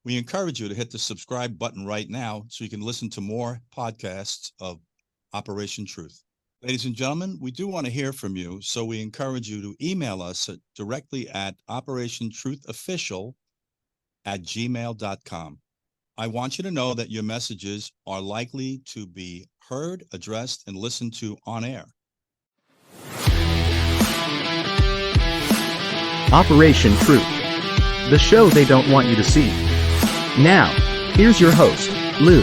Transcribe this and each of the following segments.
We encourage you to hit the subscribe button right now so you can listen to more podcasts of Operation Truth. Ladies and gentlemen, we do want to hear from you, so we encourage you to email us directly at operationtruthofficial@gmail.com. I want you to know that your messages are likely to be heard, addressed, and listened to on air. Operation Truth, the show they don't want you to see. Now, here's your host, Lou.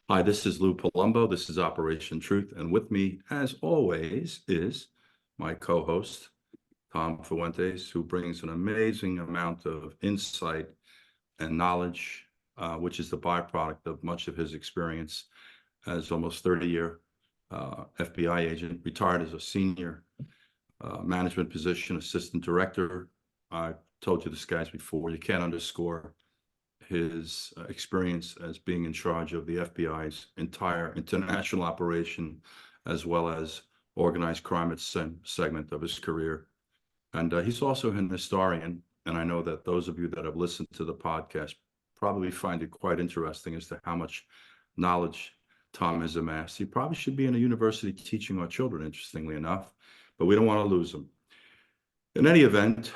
Hi, this is Lou Palumbo. This is Operation Truth. And with me, as always, is my co-host, Tom Fuentes, who brings an amazing amount of insight and knowledge, which is the byproduct of much of his experience as almost 30-year FBI agent, retired as a senior management position, assistant director. I told you this, guys, before. You can't underscore his experience as being in charge of the FBI's entire international operation, as well as organized crime segment of his career. And he's also an historian. And I know that those of you that have listened to the podcast probably find it quite interesting as to how much knowledge Tom has amassed. He probably should be in a university teaching our children, interestingly enough, but we don't want to lose him. In any event,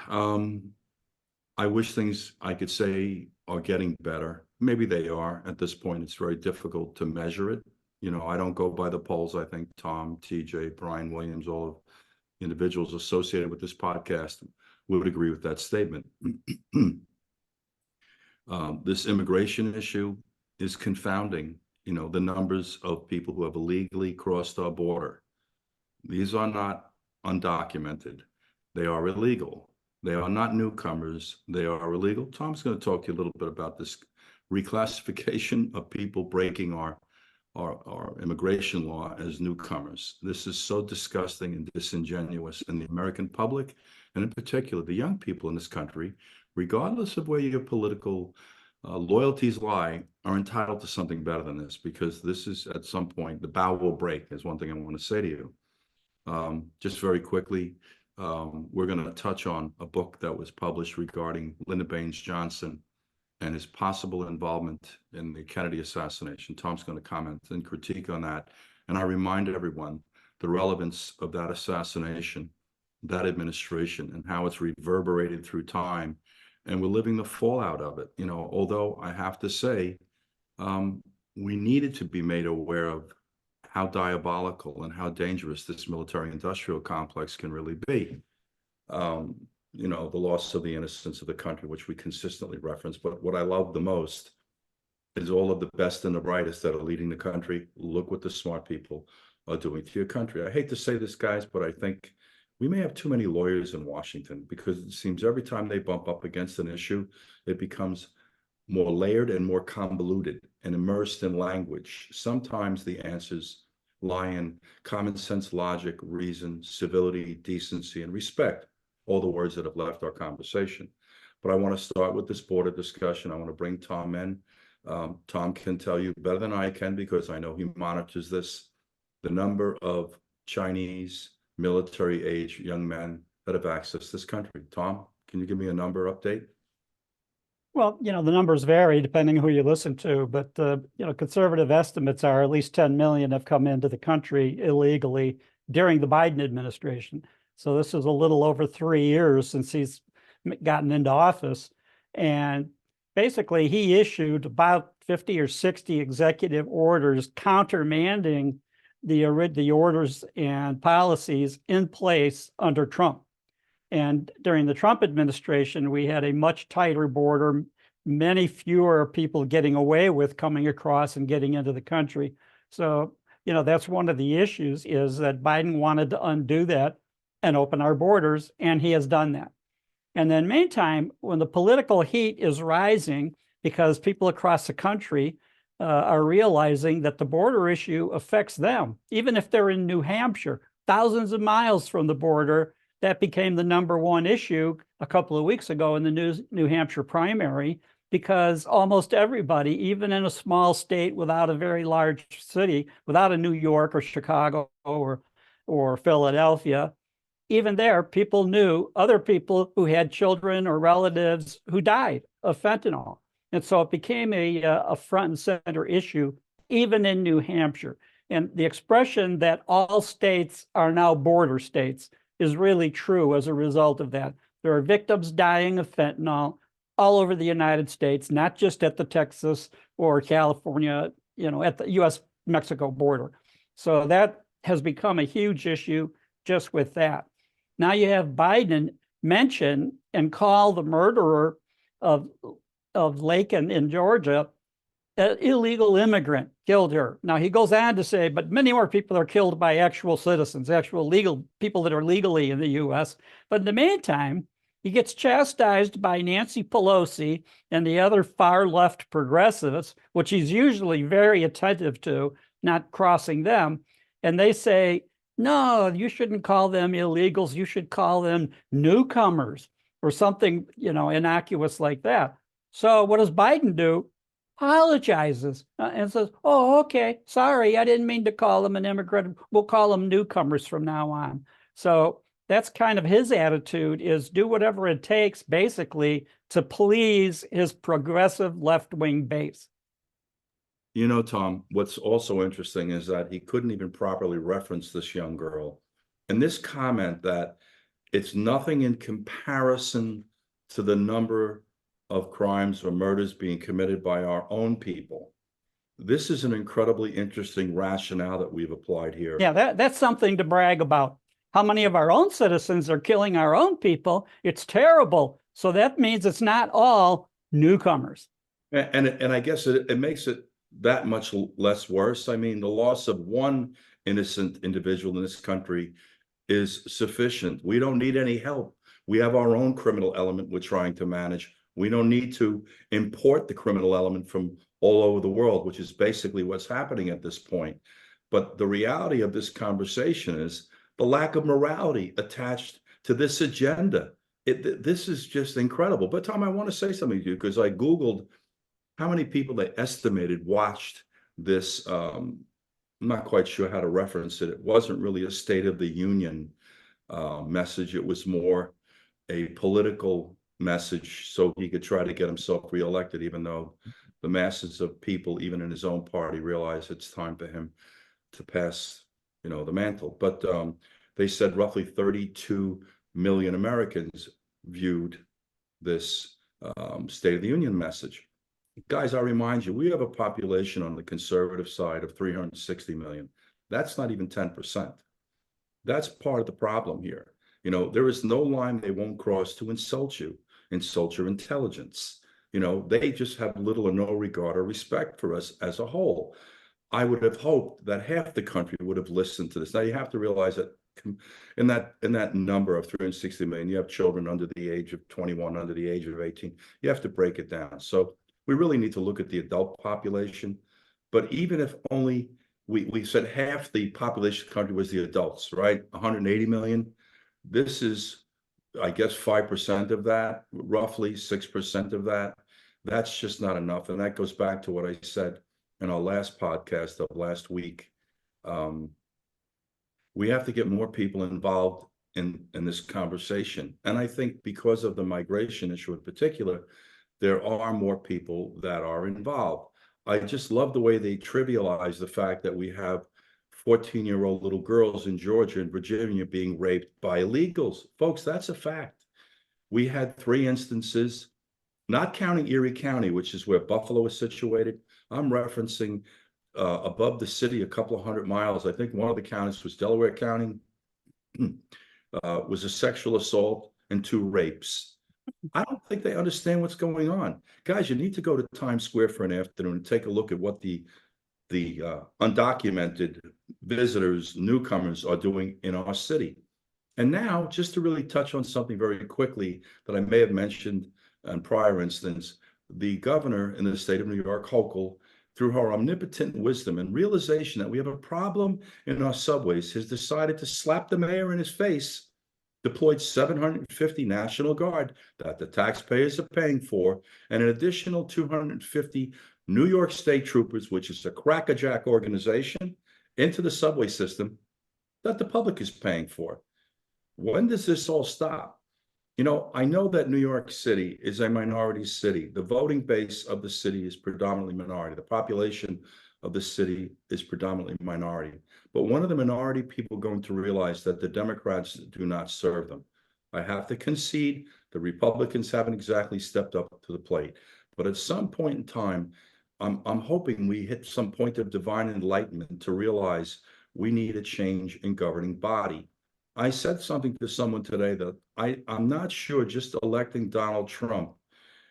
I wish things I could say are getting better. Maybe they are. At this point, it's very difficult to measure it. You know, I don't go by the polls. I think Tom, TJ, Brian Williams, all of individuals associated with this podcast would agree with that statement. This immigration issue is confounding. You know, the numbers of people who have illegally crossed our border. These are not undocumented. They are illegal. They are not newcomers. They are illegal. Tom's going to talk to you a little bit about this reclassification of people breaking our immigration law as newcomers. This is so disgusting and disingenuous, and the American public, and in particular the young people in this country, regardless of where your political loyalties lie, are entitled to something better than this, because this is, at some point, the bow will break, is one thing I want to say to you. Just very quickly, we're going to touch on a book that was published regarding Lyndon Baines Johnson and his possible involvement in the Kennedy assassination. Tom's going to comment and critique on that. And I remind everyone the relevance of that assassination, that administration, and how it's reverberated through time. And we're living the fallout of it. You know, although I have to say, we needed to be made aware of how diabolical and how dangerous this military-industrial complex can really be. You know, the loss of the innocence of the country, which we consistently reference. But what I love the most is all of the best and the brightest that are leading the country. Look what the smart people are doing to your country. I hate to say this, guys, but I think we may have too many lawyers in Washington, because it seems every time they bump up against an issue, it becomes more layered and more convoluted and immersed in language. Sometimes the answers lie in common sense, logic, reason, civility, decency, and respect, all the words that have left our conversation. But I want to start with this border discussion. I want to bring Tom in. Tom can tell you better than I can, because I know he monitors this, the number of Chinese military-age young men that have accessed this country. Tom, can you give me a number update? Well, you know, the numbers vary depending who you listen to, but, you know, conservative estimates are at least 10 million have come into the country illegally during the Biden administration. So this is a little over 3 years since he's gotten into office. And basically, he issued about 50 or 60 executive orders countermanding the orders and policies in place under Trump. And during the Trump administration, we had a much tighter border, many fewer people getting away with coming across and getting into the country. So, you know, that's one of the issues, is that Biden wanted to undo that and open our borders, and he has done that. And then meantime, when the political heat is rising because people across the country are realizing that the border issue affects them, even if they're in New Hampshire, thousands of miles from the border. That became the #1 issue a couple of weeks ago in the New Hampshire primary, because almost everybody, even in a small state without a very large city, without a New York or Chicago or Philadelphia, even there, people knew other people who had children or relatives who died of fentanyl. And so it became a front and center issue, even in New Hampshire. And the expression that all states are now border states is really true as a result of that. There are victims dying of fentanyl all over the United States, not just at the Texas or California, at the US-Mexico border. So that has become a huge issue just with that. Now you have Biden mention and call the murderer of Laken in Georgia an illegal immigrant, killed her. Now he goes on to say, but many more people are killed by actual citizens, actual legal people that are legally in the US. But in the meantime, he gets chastised by Nancy Pelosi and the other far left progressives, which he's usually very attentive to, not crossing them. And they say, no, you shouldn't call them illegals. You should call them newcomers or something, innocuous like that. So what does Biden do? Apologizes and says, oh, okay, sorry, I didn't mean to call them an immigrant. We'll call them newcomers from now on. So that's kind of his attitude, is do whatever it takes, basically, to please his progressive left-wing base. Tom, what's also interesting is that he couldn't even properly reference this young girl. And this comment that it's nothing in comparison to the number of crimes or murders being committed by our own people. This is an incredibly interesting rationale that we've applied here. Yeah, that's something to brag about. How many of our own citizens are killing our own people? It's terrible. So that means it's not all newcomers. And I guess it makes it that much less worse. I mean, the loss of one innocent individual in this country is sufficient. We don't need any help. We have our own criminal element we're trying to manage. We don't need to import the criminal element from all over the world, which is basically what's happening at this point. But the reality of this conversation is the lack of morality attached to this agenda. This is just incredible. But Tom, I want to say something to you, because I Googled how many people they estimated watched this. I'm not quite sure how to reference it. It wasn't really a State of the Union message. It was more a political message so he could try to get himself reelected, even though the masses of people, even in his own party, realize it's time for him to pass, the mantle. But they said roughly 32 million Americans viewed this State of the Union message. Guys, I remind you, we have a population on the conservative side of 360 million. That's not even 10%. That's part of the problem here. There is no line they won't cross to insult you, insult your intelligence. They just have little or no regard or respect for us as a whole. I would have hoped that half the country would have listened to this. Now you have to realize that in that number of 360 million, you have children under the age of 21, under the age of 18. You have to break it down. So we really need to look at the adult population. But even if only we said half the population of the country was the adults, right? 180 million. This is, I guess, 5% of that, roughly 6% of that. That's just not enough. And that goes back to what I said in our last podcast of last week. We have to get more people involved in this conversation. And I think because of the migration issue in particular, there are more people that are involved. I just love the way they trivialize the fact that we have 14-year-old little girls in Georgia and Virginia being raped by illegals. Folks, that's a fact. We had 3 instances, not counting Erie County, which is where Buffalo is situated. I'm referencing above the city, a couple of 100 miles. I think one of the counties was Delaware County, was a sexual assault and 2 rapes. I don't think they understand what's going on. Guys, you need to go to Times Square for an afternoon and take a look at what the undocumented visitors, newcomers are doing in our city. And now, just to really touch on something very quickly that I may have mentioned in prior instance, the governor in the state of New York, Hochul, through her omnipotent wisdom and realization that we have a problem in our subways, has decided to slap the mayor in his face, deployed 750 National Guard that the taxpayers are paying for, and an additional 250 New York State Troopers, which is a crackerjack organization, into the subway system that the public is paying for. When does this all stop? You know, I know that New York City is a minority city. The voting base of the city is predominantly minority. The population of the city is predominantly minority. But when are the minority people going to realize that the Democrats do not serve them? I have to concede the Republicans haven't exactly stepped up to the plate. But at some point in time, I'm hoping we hit some point of divine enlightenment to realize we need a change in governing body. I said something to someone today that I'm not sure just electing Donald Trump,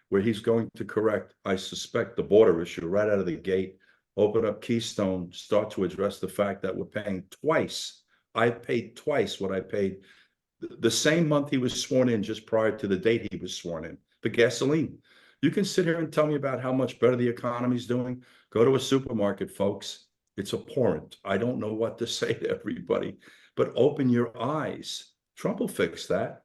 where he's going to correct, I suspect, the border issue right out of the gate, open up Keystone, start to address the fact that we're paying twice. I paid twice what I paid the same month he was sworn in, just prior to the date he was sworn in, the gasoline. You can sit here and tell me about how much better the economy's doing. Go to a supermarket, folks. It's abhorrent. I don't know what to say to everybody, but open your eyes. Trump will fix that.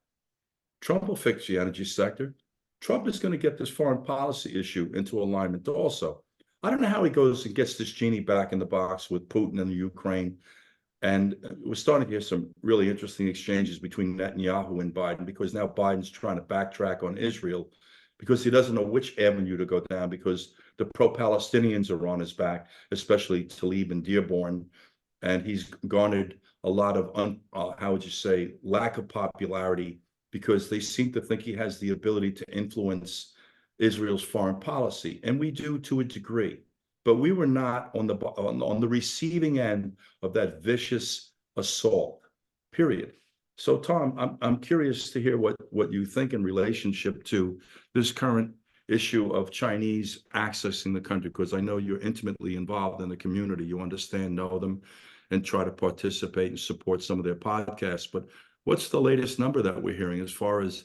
Trump will fix the energy sector. Trump is going to get this foreign policy issue into alignment also. I don't know how he goes and gets this genie back in the box with Putin and the Ukraine. And we're starting to hear some really interesting exchanges between Netanyahu and Biden, because now Biden's trying to backtrack on Israel because he doesn't know which avenue to go down, because the pro-Palestinians are on his back, especially Tlaib and Dearborn. And he's garnered a lot of, how would you say, lack of popularity, because they seem to think he has the ability to influence Israel's foreign policy. And we do to a degree. But we were not on the receiving end of that vicious assault, period. So, Tom, I'm curious to hear what you think in relationship to this current issue of Chinese accessing the country, because I know you're intimately involved in the community. You understand, know them, and try to participate and support some of their podcasts. But what's the latest number that we're hearing as far as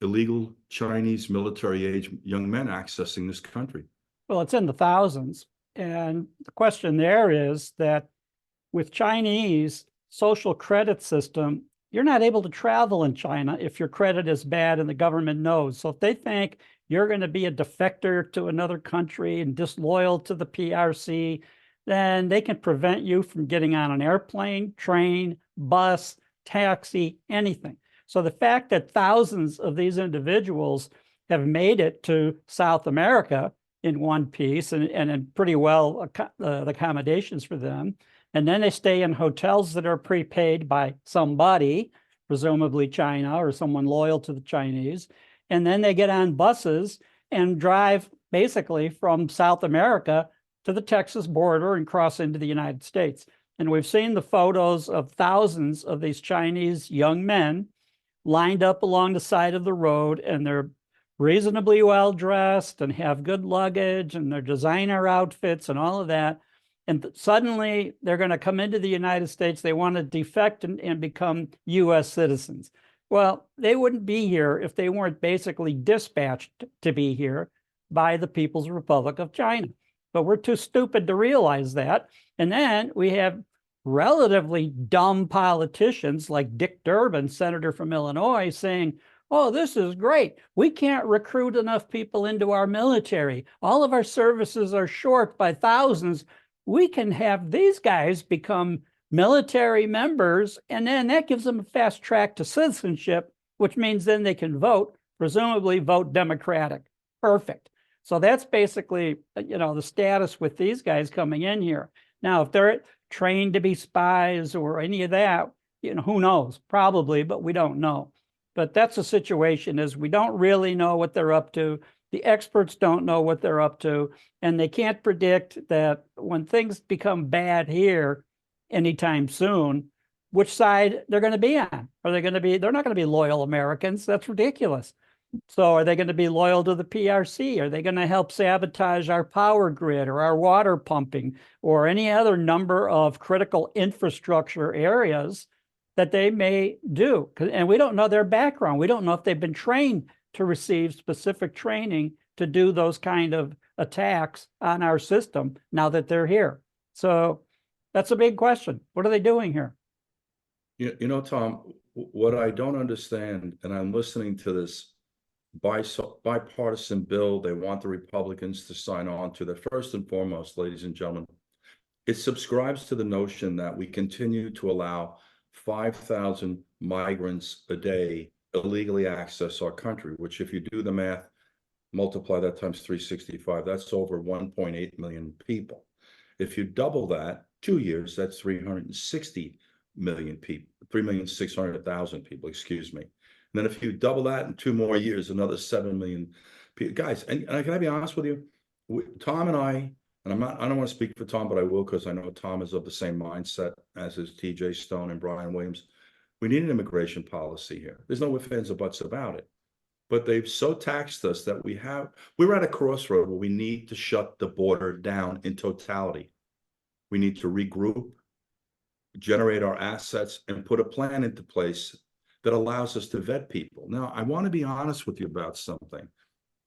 illegal Chinese military age young men accessing this country? Well, it's in the thousands. And the question there is that with Chinese social credit system, you're not able to travel in China if your credit is bad and the government knows. So if they think you're going to be a defector to another country and disloyal to the PRC, then they can prevent you from getting on an airplane, train, bus, taxi, anything. So the fact that thousands of these individuals have made it to South America in one piece and in pretty well accommodations for them, and then they stay in hotels that are prepaid by somebody, presumably China or someone loyal to the Chinese, and then they get on buses and drive basically from South America to the Texas border and cross into the United States. And we've seen the photos of thousands of these Chinese young men lined up along the side of the road, and they're reasonably well dressed and have good luggage and their designer outfits and all of that. And suddenly they're going to come into the United States. They want to defect and become US citizens. Well, they wouldn't be here if they weren't basically dispatched to be here by the People's Republic of China. But we're too stupid to realize that. And then we have relatively dumb politicians like Dick Durbin, senator from Illinois, saying, oh, this is great. We can't recruit enough people into our military. All of our services are short by thousands. We can have these guys become military members, and then that gives them a fast track to citizenship, which means then they can vote, presumably vote Democratic. Perfect. So that's basically, the status with these guys coming in here. Now, if they're trained to be spies or any of that, who knows? Probably, but we don't know. But that's the situation, is we don't really know what they're up to. The experts don't know what they're up to, and they can't predict that when things become bad here anytime soon, which side they're going to be on. They're not going to be loyal Americans. That's ridiculous. So are they going to be loyal to the PRC? Are they going to help sabotage our power grid or our water pumping or any other number of critical infrastructure areas that they may do? And we don't know their background. We don't know if they've been trained to receive specific training to do those kind of attacks on our system now that they're here. So that's a big question. What are they doing here? Tom, what I don't understand, and I'm listening to this bipartisan bill they want the Republicans to sign on to, that first and foremost, ladies and gentlemen, it subscribes to the notion that we continue to allow 5,000 migrants a day illegally access our country, which if you do the math, multiply that times 365, that's over 1.8 million people. If you double that, 2 years, that's 360 million people, 3,600,000 people, excuse me. And then if you double that in 2 more years, another 7 million people. Guys, and can I be honest with you? Tom and I don't want to speak for Tom, but I will because I know Tom is of the same mindset as is TJ Stone and Brian Williams. We need an immigration policy here. There's no ifs, ands, or buts about it. But they've so taxed us that we're at a crossroad where we need to shut the border down in totality. We need to regroup, generate our assets, and put a plan into place that allows us to vet people. Now, I want to be honest with you about something.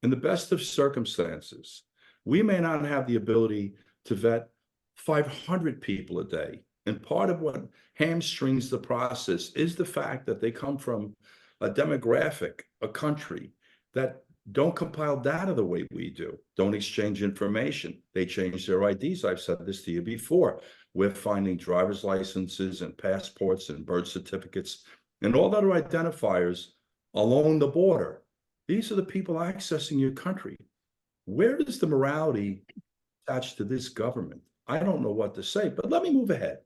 In the best of circumstances, we may not have the ability to vet 500 people a day. And part of what hamstrings the process is the fact that they come from a demographic, a country that don't compile data the way we do, don't exchange information. They change their IDs. I've said this to you before. We're finding driver's licenses and passports and birth certificates and all other identifiers along the border. These are the people accessing your country. Where is the morality attached to this government? I don't know what to say, but let me move ahead.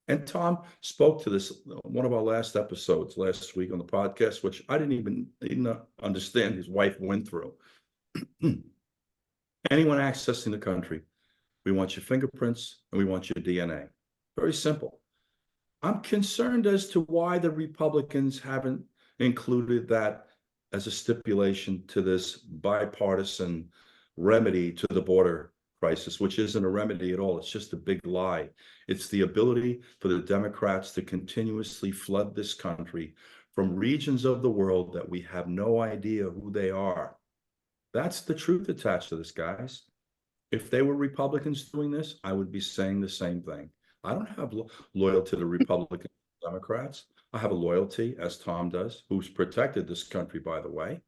And Tom spoke to this, one of our last episodes last week on the podcast, which I didn't even understand his wife went through. Anyone accessing the country, we want your fingerprints and we want your DNA. Very simple. I'm concerned as to why the Republicans haven't included that as a stipulation to this bipartisan remedy to the border crisis, which isn't a remedy at all. It's just a big lie. It's the ability for the Democrats to continuously flood this country from regions of the world that we have no idea who they are. That's the truth attached to this, guys. If they were Republicans doing this, I would be saying the same thing. I don't have loyalty to the Republican Democrats. I have a loyalty, as Tom does, who's protected this country, by the way,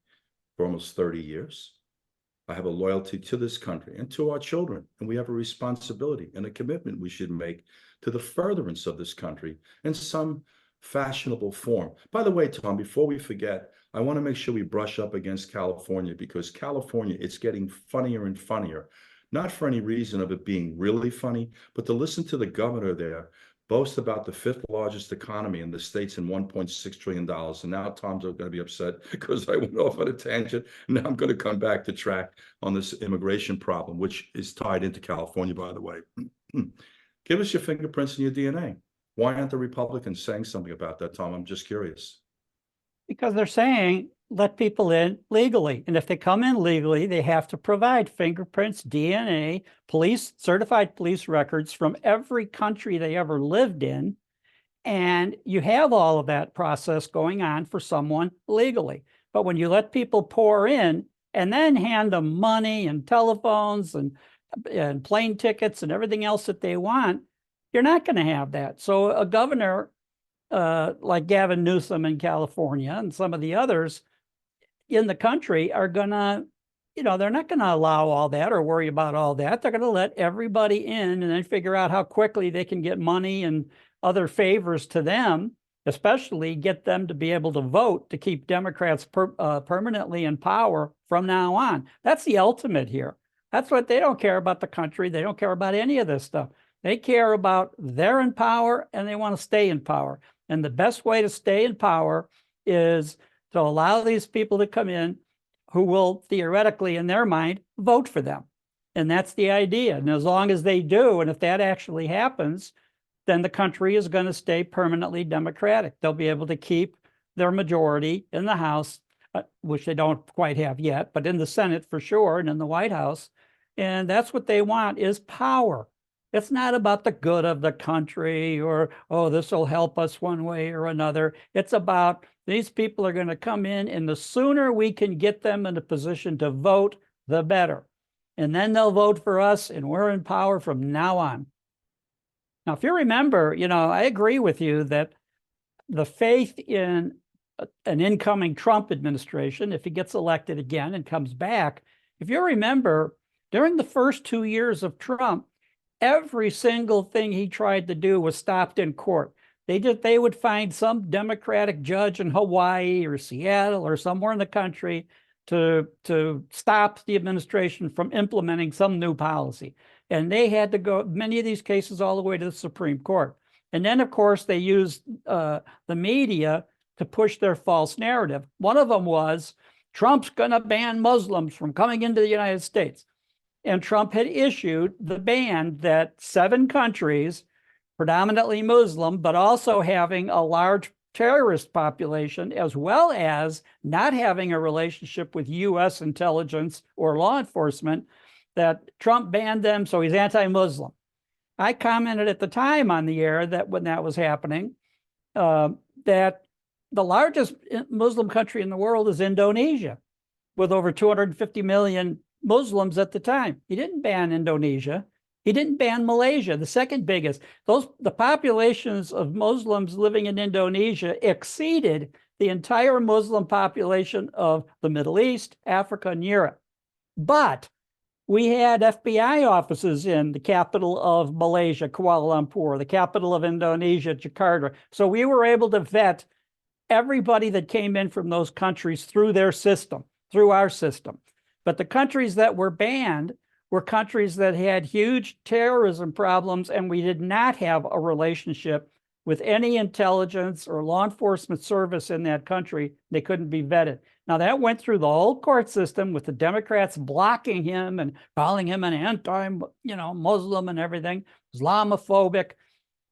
for almost 30 years. I have a loyalty to this country and to our children, and we have a responsibility and a commitment we should make to the furtherance of this country in some fashionable form. By the way, Tom, before we forget, I want to make sure we brush up against California, because California, it's getting funnier and funnier. Not for any reason of it being really funny, but to listen to the governor there boast about the 5th largest economy in the states and $1.6 trillion. And now Tom's going to be upset because I went off on a tangent. And now I'm going to come back to track on this immigration problem, which is tied into California, by the way. Give us your fingerprints and your DNA. Why aren't the Republicans saying something about that, Tom? I'm just curious. Because they're saying, let people in legally. And if they come in legally, they have to provide fingerprints, DNA, certified police records from every country they ever lived in. And you have all of that process going on for someone legally. But when you let people pour in and then hand them money and telephones and plane tickets and everything else that they want, you're not going to have that. So a governor like Gavin Newsom in California and some of the others in the country are going to, they're not going to allow all that or worry about all that. They're going to let everybody in and then figure out how quickly they can get money and other favors to them, especially get them to be able to vote to keep Democrats permanently in power from now on. That's the ultimate here. That's what they don't care about the country. They don't care about any of this stuff. They care about they're in power and they want to stay in power. And the best way to stay in power is to allow these people to come in who will theoretically, in their mind, vote for them. And that's the idea. And as long as they do, and if that actually happens, then the country is going to stay permanently Democratic. They'll be able to keep their majority in the House, which they don't quite have yet, but in the Senate for sure, and in the White House. And that's what they want, is power. It's not about the good of the country or, oh, this will help us one way or another. It's about these people are going to come in, and the sooner we can get them in a position to vote, the better. And then they'll vote for us, and we're in power from now on. Now, if you remember, I agree with you that the faith in an incoming Trump administration, if he gets elected again and comes back, if you remember, during the first 2 years of Trump, every single thing he tried to do was stopped in court. They would find some Democratic judge in Hawaii or Seattle or somewhere in the country to stop the administration from implementing some new policy. And they had to go, many of these cases, all the way to the Supreme Court. And then, of course, they used the media to push their false narrative. One of them was, Trump's going to ban Muslims from coming into the United States. And Trump had issued the ban that 7 countries, predominantly Muslim, but also having a large terrorist population, as well as not having a relationship with U.S. intelligence or law enforcement, that Trump banned them, so he's anti-Muslim. I commented at the time on the air that when that was happening, that the largest Muslim country in the world is Indonesia, with over 250 million Muslims at the time. He didn't ban Indonesia. He didn't ban Malaysia, the second biggest. The populations of Muslims living in Indonesia exceeded the entire Muslim population of the Middle East, Africa, and Europe. But we had FBI offices in the capital of Malaysia, Kuala Lumpur, the capital of Indonesia, Jakarta. So we were able to vet everybody that came in from those countries through their system, through our system. But the countries that were banned were countries that had huge terrorism problems, and we did not have a relationship with any intelligence or law enforcement service in that country. They couldn't be vetted. Now, that went through the whole court system with the Democrats blocking him and calling him an anti-Muslim and everything, Islamophobic.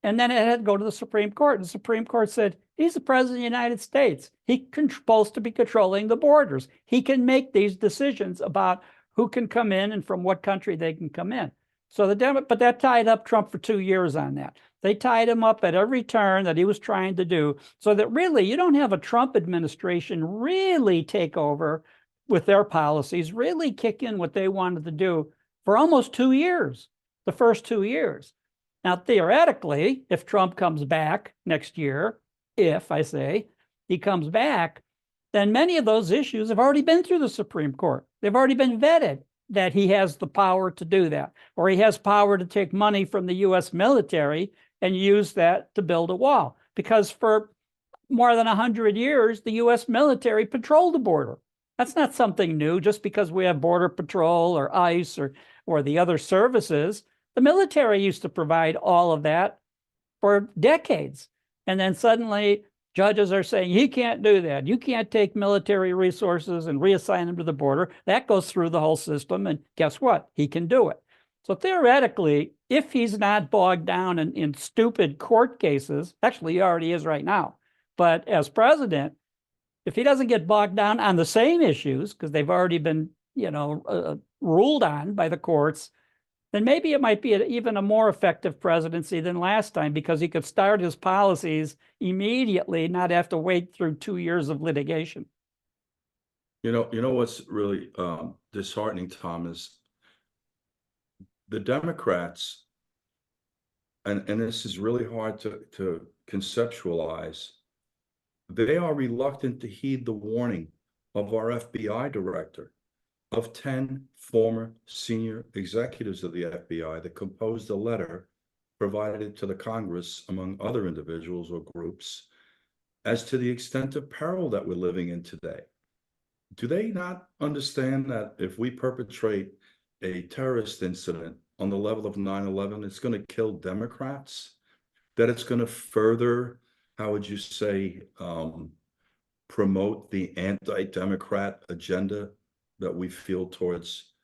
And then it had to go to the Supreme Court. And the Supreme Court said, he's the president of the United States. He's supposed to be controlling the borders. He can make these decisions about who can come in and from what country they can come in. So but that tied up Trump for 2 years on that. They tied him up at every turn that he was trying to do, so that really you don't have a Trump administration really take over with their policies, really kick in what they wanted to do for almost 2 years, the first 2 years. Now, theoretically, if Trump comes back next year, if I say he comes back, then many of those issues have already been through the Supreme Court. They've already been vetted that he has the power to do that, or he has power to take money from the U.S. military and use that to build a wall. Because for more than 100 years, the U.S. military patrolled the border. That's not something new just because we have Border Patrol or ICE or the other services. The military used to provide all of that for decades. And then suddenly judges are saying, he can't do that. You can't take military resources and reassign them to the border. That goes through the whole system. And guess what? He can do it. So theoretically, if he's not bogged down in stupid court cases, actually he already is right now, but as president, if he doesn't get bogged down on the same issues, because they've already been, ruled on by the courts, then maybe it might be even a more effective presidency than last time, because he could start his policies immediately, not have to wait through 2 years of litigation. You know what's really disheartening, Tom, is the Democrats, and this is really hard to conceptualize, they are reluctant to heed the warning of our FBI director, of 10 former senior executives of the FBI that composed a letter provided to the Congress, among other individuals or groups, as to the extent of peril that we're living in today. Do they not understand that if we perpetrate a terrorist incident on the level of 9/11, it's going to kill Democrats, that it's going to further, how would you say, promote the anti-Democrat agenda that we feel towards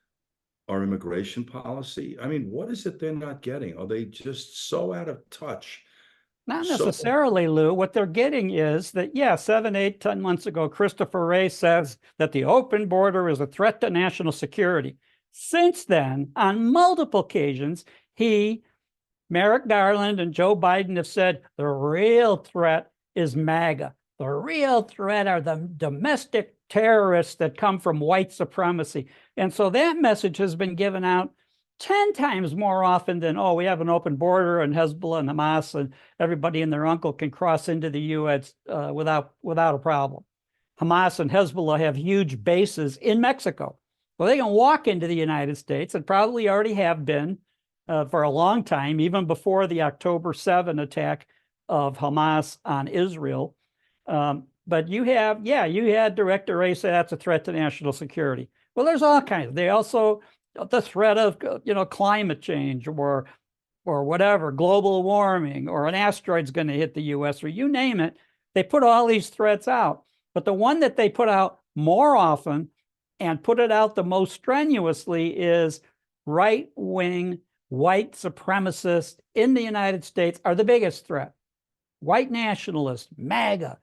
our immigration policy? I mean, what is it they're not getting? Are they just so out of touch? Not necessarily, Lou. What they're getting is that, 7, 8, 10 months ago, Christopher Wray says that the open border is a threat to national security. Since then, on multiple occasions, Merrick Garland and Joe Biden have said the real threat is MAGA. The real threat are the domestic terrorists that come from white supremacy. And so that message has been given out 10 times more often than, we have an open border and Hezbollah and Hamas and everybody and their uncle can cross into the U.S. Without a problem. Hamas and Hezbollah have huge bases in Mexico. Well, they can walk into the United States and probably already have been for a long time, even before the October 7 attack of Hamas on Israel. But you had Director Wray say that's a threat to national security. Well, there's all kinds. They also, the threat of, climate change or whatever, global warming, or an asteroid's going to hit the US, or you name it. They put all these threats out. But the one that they put out more often and put it out the most strenuously is right-wing white supremacists in the United States are the biggest threat. White nationalists, MAGA,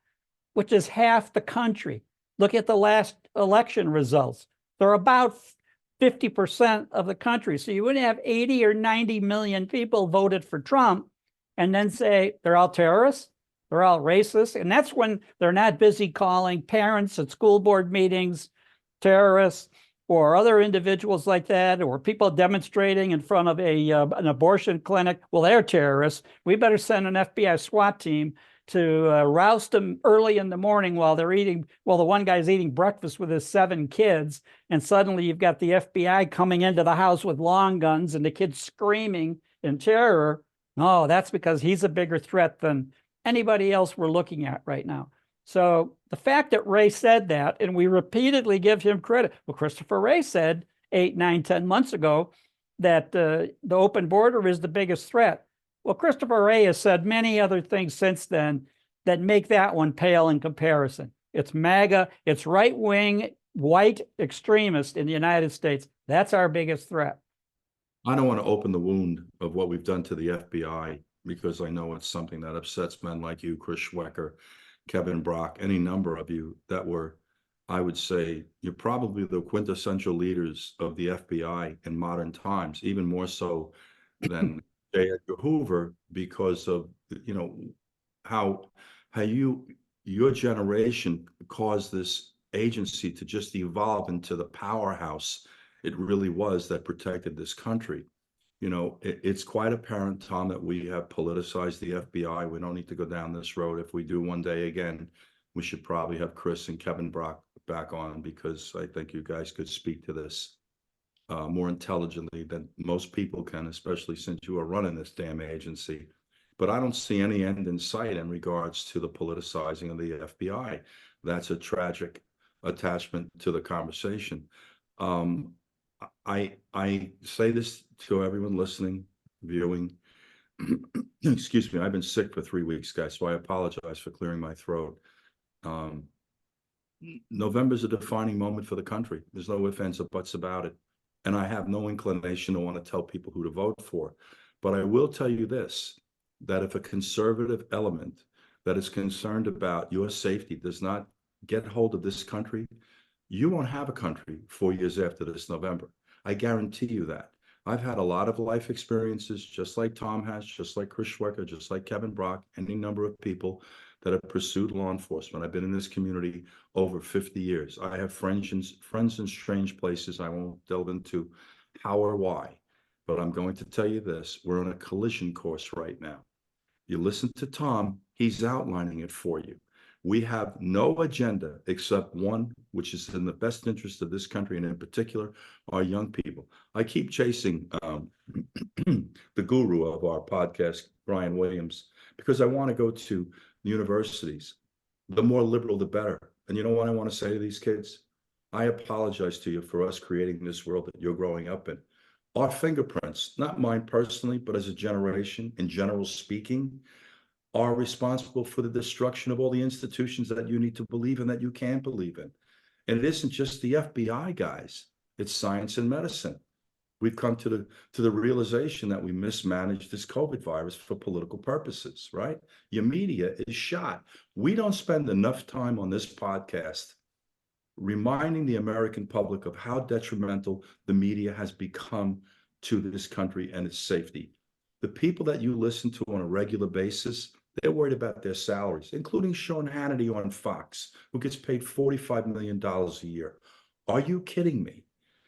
which is half the country. Look at the last election results. They're about 50% of the country. So you wouldn't have 80 or 90 million people voted for Trump and then say they're all terrorists, they're all racist. And that's when they're not busy calling parents at school board meetings terrorists, or other individuals like that, or people demonstrating in front of an abortion clinic. Well, they're terrorists. We better send an FBI SWAT team to roust them early in the morning while the one guy's eating breakfast with his 7 kids. And suddenly you've got the FBI coming into the house with long guns and the kids screaming in terror. No, that's because he's a bigger threat than anybody else we're looking at right now. So the fact that Wray said that, and we repeatedly give him credit. Well, Christopher Wray said 8, 9, 10 months ago that the open border is the biggest threat. Well, Christopher Wray has said many other things since then that make that one pale in comparison. It's MAGA, it's right-wing white extremists in the United States. That's our biggest threat. I don't want to open the wound of what we've done to the FBI, because I know it's something that upsets men like you, Chris Schwecker, Kevin Brock, any number of you that were, I would say, you're probably the quintessential leaders of the FBI in modern times, even more so than J. Edgar Hoover, because of, how your generation caused this agency to just evolve into the powerhouse it really was that protected this country. It's quite apparent, Tom, that we have politicized the FBI. We don't need to go down this road. If we do one day again, we should probably have Chris and Kevin Brock back on, because I think you guys could speak to this more intelligently than most people can, especially since you are running this damn agency. But I don't see any end in sight in regards to the politicizing of the FBI. That's a tragic attachment to the conversation. I say this to everyone listening, viewing. Excuse me, I've been sick for 3 weeks, guys, so I apologize for clearing my throat. November is a defining moment for the country. There's no ifs, ands, or buts about it. And I have no inclination to want to tell people who to vote for. But I will tell you this, that if a conservative element that is concerned about your safety does not get hold of this country, you won't have a country 4 years after this November. I guarantee you that. I've had a lot of life experiences, just like Tom has, just like Chris Schwecker, just like Kevin Brock, any number of people that have pursued law enforcement. I've been in this community over 50 years. I have friends in strange places. I won't delve into how or why, but I'm going to tell you this. We're on a collision course right now. You listen to Tom, he's outlining it for you. We have no agenda except one, which is in the best interest of this country, and in particular, our young people. I keep chasing the guru of our podcast, Brian Williams, because I want to go to universities. The more liberal, the better. And you know what I want to say to these kids? I apologize to you for us creating this world that you're growing up in. Our fingerprints, not mine personally, but as a generation, in general speaking, are responsible for the destruction of all the institutions that you need to believe in, that you can believe in. And it isn't just the FBI, guys. It's science and medicine. We've come to the realization that we mismanaged this COVID virus for political purposes, right? Your media is shot. We don't spend enough time on this podcast reminding the American public of how detrimental the media has become to this country and its safety. The people that you listen to on a regular basis, they're worried about their salaries, including Sean Hannity on Fox, who gets paid $45 million a year. Are you kidding me?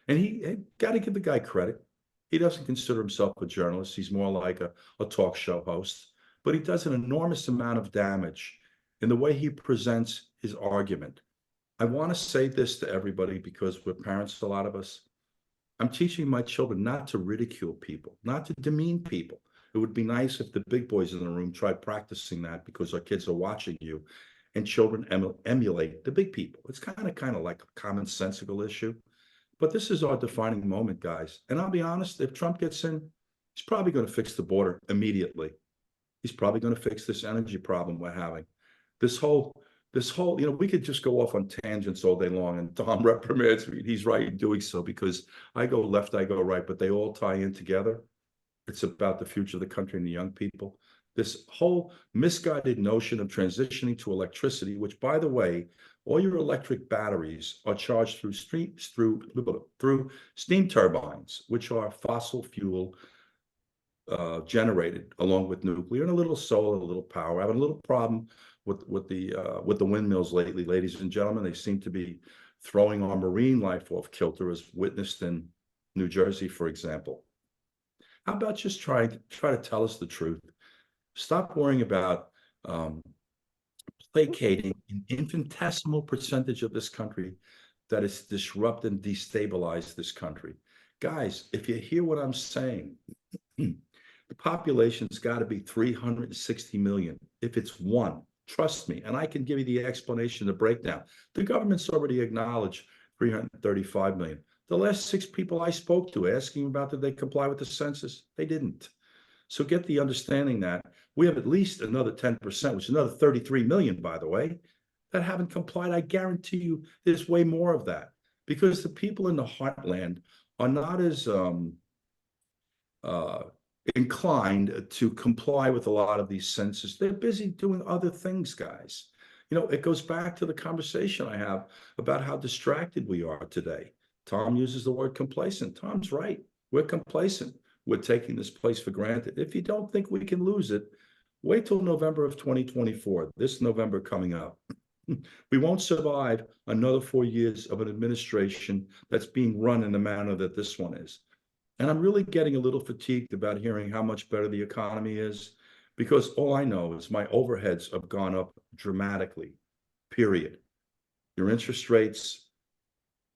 And he got to give the guy credit. He doesn't consider himself a journalist. He's more like a talk show host, but he does an enormous amount of damage in the way he presents his argument. I want to say this to everybody because we're parents, a lot of us. I'm teaching my children not to ridicule people, not to demean people. It would be nice if the big boys in the room tried practicing that, because our kids are watching you, and children emulate the big people. It's kind of like a commonsensical issue. But this is our defining moment, guys. And I'll be honest, if Trump gets in, he's probably going to fix the border immediately. He's probably going to fix this energy problem we're having. This whole, we could just go off on tangents all day long, and Tom reprimands me. He's right in doing so, because I go left, I go right, but they all tie in together. It's about the future of the country and the young people. This whole misguided notion of transitioning to electricity, which, by the way, all your electric batteries are charged through steam turbines, which are fossil fuel generated, along with nuclear and a little solar, a little power. I have a little problem with the windmills lately, ladies and gentlemen. They seem to be throwing our marine life off kilter, as witnessed in New Jersey, for example. How about just try to tell us the truth? Stop worrying about placating an infinitesimal percentage of this country that is disrupt and destabilize this country. Guys, if you hear what I'm saying, the population's got to be 360 million. If it's one, trust me, and I can give you the explanation, the breakdown. The government's already acknowledged 335 million. The last 6 people I spoke to asking about, did they comply with the census? They didn't. So get the understanding that we have at least another 10%, which is another 33 million, by the way, that haven't complied. I guarantee you there's way more of that, because the people in the heartland are not as inclined to comply with a lot of these census. They're busy doing other things, guys. You know, it goes back to the conversation I have about how distracted we are today. Tom uses the word complacent. Tom's right. We're complacent. We're taking this place for granted. If you don't think we can lose it, wait till November of 2024, this November coming up. We won't survive another 4 years of an administration that's being run in the manner that this one is. And I'm really getting a little fatigued about hearing how much better the economy is, because all I know is my overheads have gone up dramatically, period. Your interest rates,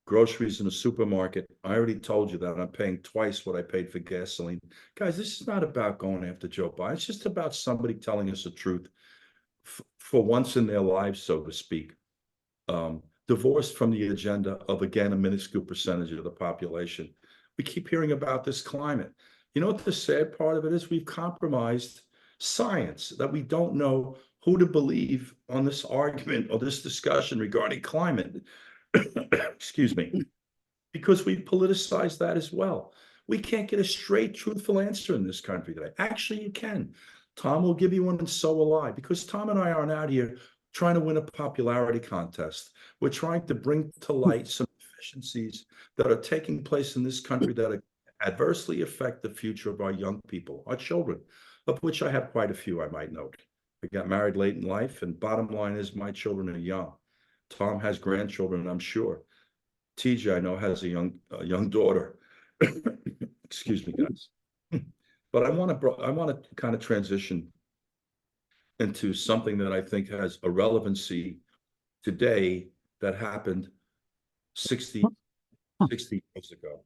groceries in a supermarket, I already told you that I'm paying twice what I paid for gasoline. Guys, this is not about going after Joe Biden. It's just about somebody telling us the truth for once in their lives, so to speak. Divorced from the agenda of, again, a minuscule percentage of the population. We keep hearing about this climate. You know what the sad part of it is? We've compromised science, that we don't know who to believe on this argument or this discussion regarding climate. Excuse me, because we politicized that as well. We can't get a straight, truthful answer in this country today. Actually, you can. Tom will give you one, and so will I, because Tom and I aren't out here trying to win a popularity contest. We're trying to bring to light some deficiencies that are taking place in this country that adversely affect the future of our young people, our children, of which I have quite a few, I might note. I got married late in life, and bottom line is my children are young. Tom has grandchildren, I'm sure. TJ, I know, has a young daughter. Excuse me, guys. But I want to kind of transition into something that I think has a relevancy today that happened 60 years ago.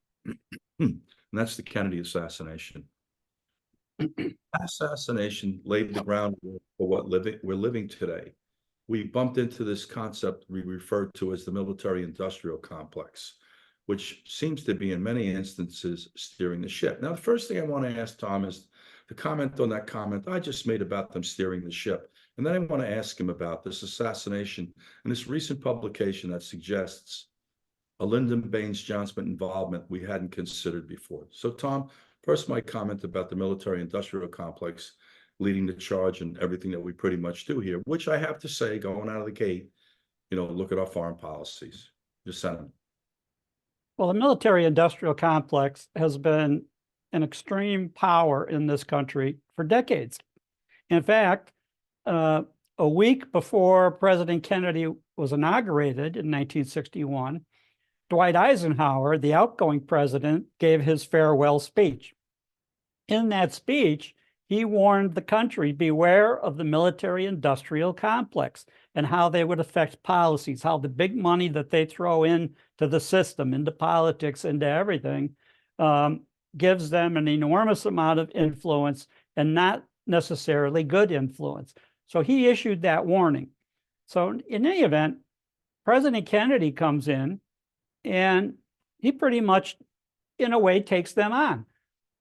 And that's the Kennedy assassination. Assassination laid the groundwork for what we're living today. We bumped into this concept we refer to as the military-industrial complex, which seems to be in many instances steering the ship. Now, the first thing I want to ask Tom is to comment on that comment I just made about them steering the ship. And then I want to ask him about this assassination and this recent publication that suggests a Lyndon Baines Johnson involvement we hadn't considered before. So, Tom, first my comment about the military-industrial complex leading the charge and everything that we pretty much do here, which I have to say, going out of the gate, you know, look at our foreign policies. Just sentiment. Well, the military-industrial complex has been an extreme power in this country for decades. In fact, a week before President Kennedy was inaugurated in 1961, Dwight Eisenhower, the outgoing president, gave his farewell speech. In that speech, he warned the country, beware of the military-industrial complex and how they would affect policies, how the big money that they throw into the system, into politics, into everything, gives them an enormous amount of influence and not necessarily good influence. So he issued that warning. So in any event, President Kennedy comes in and he pretty much, in a way, takes them on.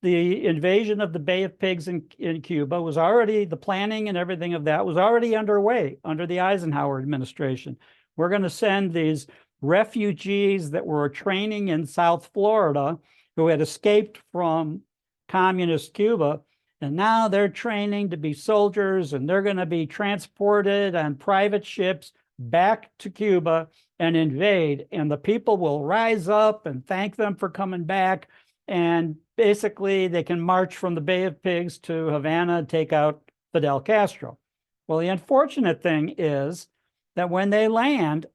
The invasion of the Bay of Pigs in Cuba was already, the planning and everything of that was already underway under the Eisenhower administration. We're going to send these refugees that were training in South Florida who had escaped from communist Cuba, and now they're training to be soldiers, and they're going to be transported on private ships back to Cuba and invade, and the people will rise up and thank them for coming back, and basically they can march from the Bay of Pigs to Havana and take out Fidel Castro. Well, the unfortunate thing is that when they land,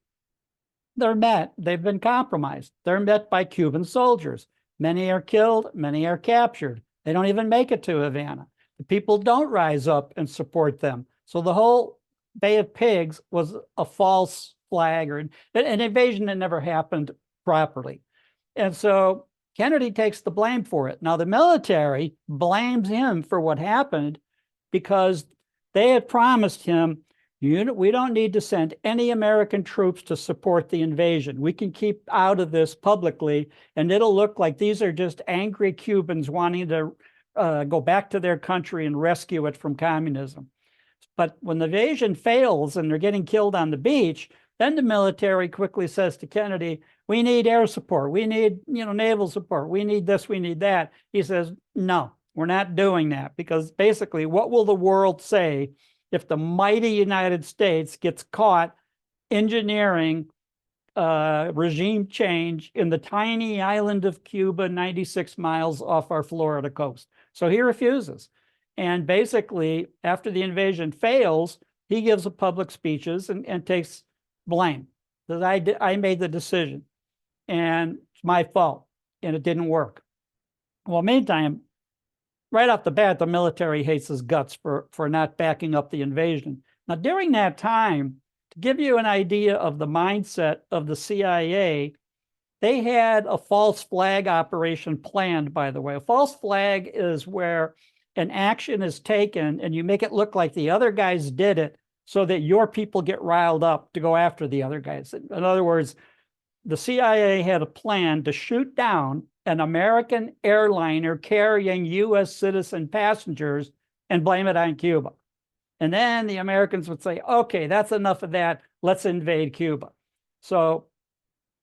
they've been compromised. They're met by Cuban soldiers. Many are killed, many are captured. They don't even make it to Havana. The people don't rise up and support them. So the whole Bay of Pigs was a false flag, or an invasion that never happened properly. And so Kennedy takes the blame for it. Now, the military blames him for what happened because they had promised him, we don't need to send any American troops to support the invasion. We can keep out of this publicly, and it'll look like these are just angry Cubans wanting to go back to their country and rescue it from communism. But when the invasion fails and they're getting killed on the beach, then the military quickly says to Kennedy, we need air support. We need, naval support. We need this, we need that. He says, no, we're not doing that, because basically what will the world say if the mighty United States gets caught engineering regime change in the tiny island of Cuba, 96 miles off our Florida coast? So he refuses. And basically, after the invasion fails, he gives a public speeches and takes blame. That I made the decision, and it's my fault, and it didn't work. Well, meantime, right off the bat, the military hates his guts for not backing up the invasion. Now, during that time, to give you an idea of the mindset of the CIA, they had a false flag operation planned, by the way. A false flag is where an action is taken and you make it look like the other guys did it so that your people get riled up to go after the other guys. In other words, the CIA had a plan to shoot down an American airliner carrying U.S. citizen passengers and blame it on Cuba. And then the Americans would say, okay, that's enough of that. Let's invade Cuba. So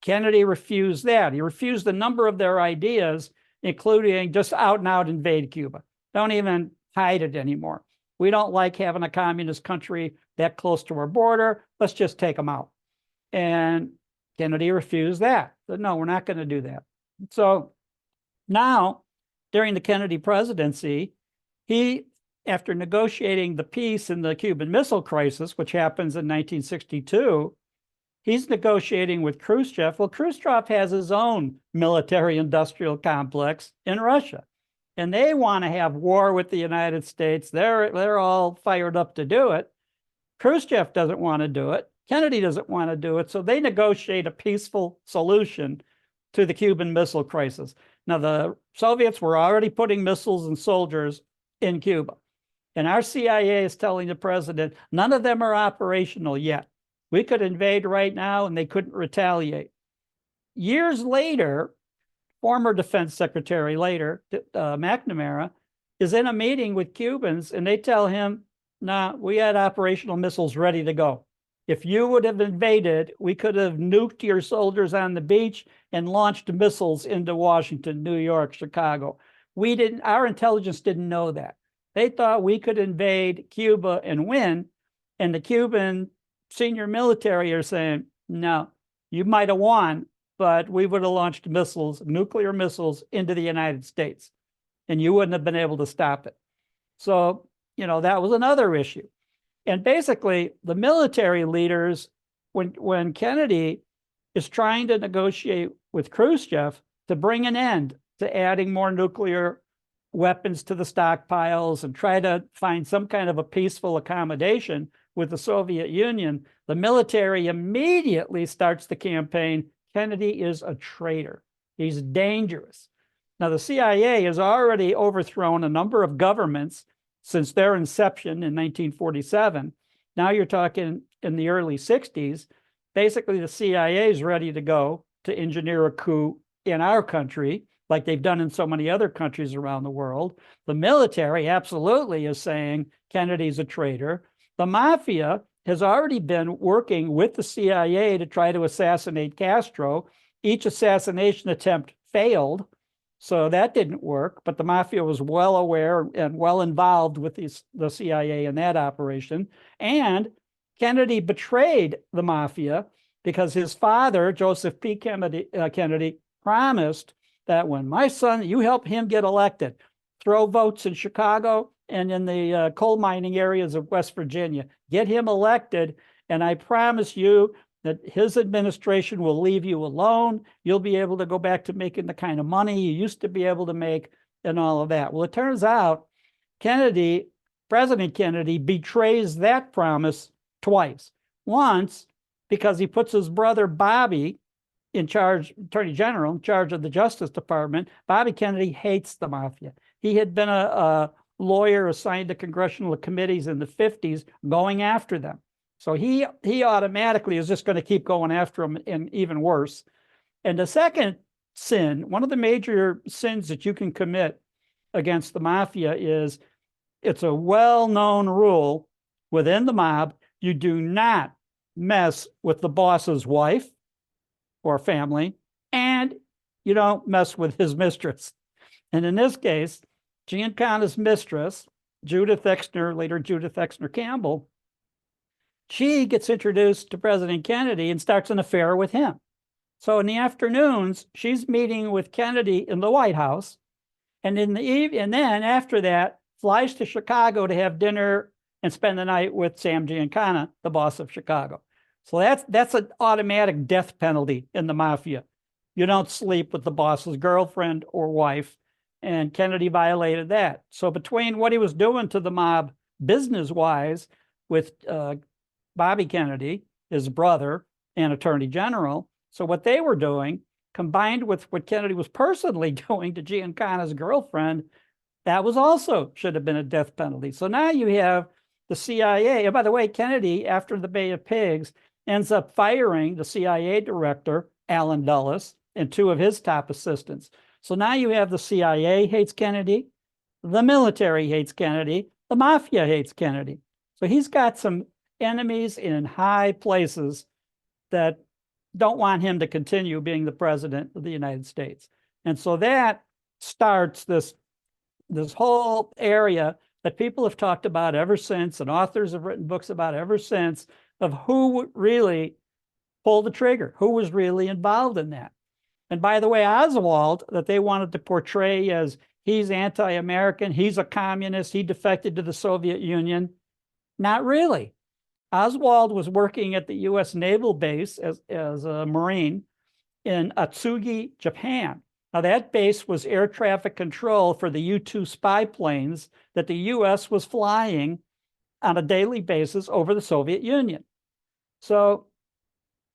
Kennedy refused that. He refused a number of their ideas, including just out and out invade Cuba. Don't even hide it anymore. We don't like having a communist country that close to our border. Let's just take them out. And Kennedy refused that. Said, no, we're not going to do that. So now, during the Kennedy presidency, he, after negotiating the peace in the Cuban Missile Crisis, which happens in 1962, he's negotiating with Khrushchev. Well, Khrushchev has his own military-industrial complex in Russia, and they want to have war with the United States. They're all fired up to do it. Khrushchev doesn't want to do it. Kennedy doesn't want to do it. So they negotiate a peaceful solution to the Cuban Missile Crisis. Now, the Soviets were already putting missiles and soldiers in Cuba. And our CIA is telling the president, none of them are operational yet. We could invade right now and they couldn't retaliate. Years later, former Defense Secretary McNamara is in a meeting with Cubans, and they tell him, nah, we had operational missiles ready to go. If you would have invaded, we could have nuked your soldiers on the beach and launched missiles into Washington, New York, Chicago. Our intelligence didn't know that. They thought we could invade Cuba and win, and the Cuban senior military are saying, no, you might have won, but we would have launched missiles, nuclear missiles, into the United States, and you wouldn't have been able to stop it. So, that was another issue. And basically, the military leaders, when Kennedy is trying to negotiate with Khrushchev to bring an end to adding more nuclear weapons to the stockpiles and try to find some kind of a peaceful accommodation with the Soviet Union, the military immediately starts the campaign, Kennedy is a traitor. He's dangerous. Now, the CIA has already overthrown a number of governments since their inception in 1947. Now you're talking in the early 60s. Basically, the CIA is ready to go to engineer a coup in our country, like they've done in so many other countries around the world. The military absolutely is saying Kennedy's a traitor. The mafia has already been working with the CIA to try to assassinate Castro. Each assassination attempt failed, so that didn't work, but the mafia was well aware and well involved with the CIA in that operation. And Kennedy betrayed the mafia because his father, Joseph P. Kennedy, promised that when my son, you help him get elected, throw votes in Chicago and in the coal mining areas of West Virginia, get him elected, and I promise you that his administration will leave you alone. You'll be able to go back to making the kind of money you used to be able to make and all of that. Well, it turns out President Kennedy betrays that promise twice. Once, because he puts his brother Bobby in charge, Attorney General, in charge of the Justice Department. Bobby Kennedy hates the mafia. He had been a lawyer assigned to congressional committees in the 50s going after them. So he automatically is just going to keep going after them, and even worse. And the second sin, one of the major sins that you can commit against the mafia is, it's a well-known rule within the mob, you do not mess with the boss's wife or family, and you don't mess with his mistress. And in this case, Giancana's mistress, Judith Exner, later Judith Exner Campbell, she gets introduced to President Kennedy and starts an affair with him. So in the afternoons, she's meeting with Kennedy in the White House, and in the evening, and then after that, flies to Chicago to have dinner and spend the night with Sam Giancana, the boss of Chicago. So that's an automatic death penalty in the mafia. You don't sleep with the boss's girlfriend or wife, and Kennedy violated that. So between what he was doing to the mob business-wise with Bobby Kennedy, his brother, and Attorney General, so what they were doing, combined with what Kennedy was personally doing to Giancana's girlfriend, that was also should have been a death penalty. So now you have the CIA. And by the way, Kennedy, after the Bay of Pigs, ends up firing the CIA director, Allen Dulles, and two of his top assistants. So now you have the CIA hates Kennedy, the military hates Kennedy, the mafia hates Kennedy. So he's got some enemies in high places that don't want him to continue being the president of the United States. And so that starts this whole area that people have talked about ever since, and authors have written books about ever since, of who really pulled the trigger, who was really involved in that. And by the way, Oswald, that they wanted to portray as he's anti-American, he's a communist, he defected to the Soviet Union. Not really. Oswald was working at the U.S. Naval Base as a Marine in Atsugi, Japan. Now, that base was air traffic control for the U-2 spy planes that the U.S. was flying on a daily basis over the Soviet Union. So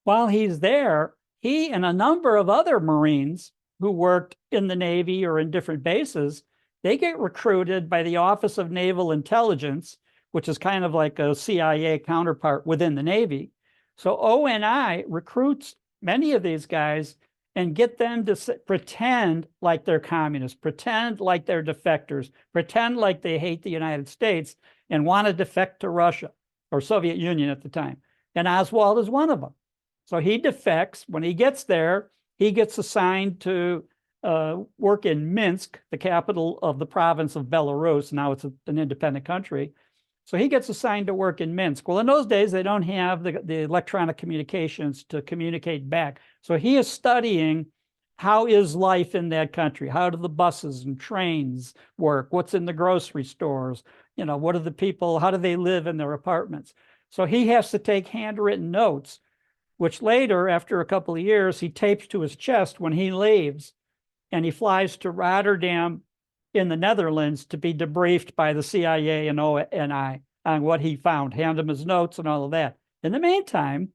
while he's there, he and a number of other Marines who worked in the Navy or in different bases, they get recruited by the Office of Naval Intelligence, which is kind of like a CIA counterpart within the Navy. So ONI recruits many of these guys and get them to pretend like they're communists, pretend like they're defectors, pretend like they hate the United States and want to defect to Russia or Soviet Union at the time. And Oswald is one of them. So he defects. When he gets there, he gets assigned to work in Minsk, the capital of the province of Belarus. Now it's an independent country. So he gets assigned to work in Minsk. Well, in those days, they don't have the electronic communications to communicate back. So he is studying how is life in that country? How do the buses and trains work? What's in the grocery stores? You know, what are the people, how do they live in their apartments? So he has to take handwritten notes, which later, after a couple of years, he tapes to his chest when he leaves, and he flies to Rotterdam in the Netherlands to be debriefed by the CIA and ONI on what he found, hand him his notes and all of that. In the meantime,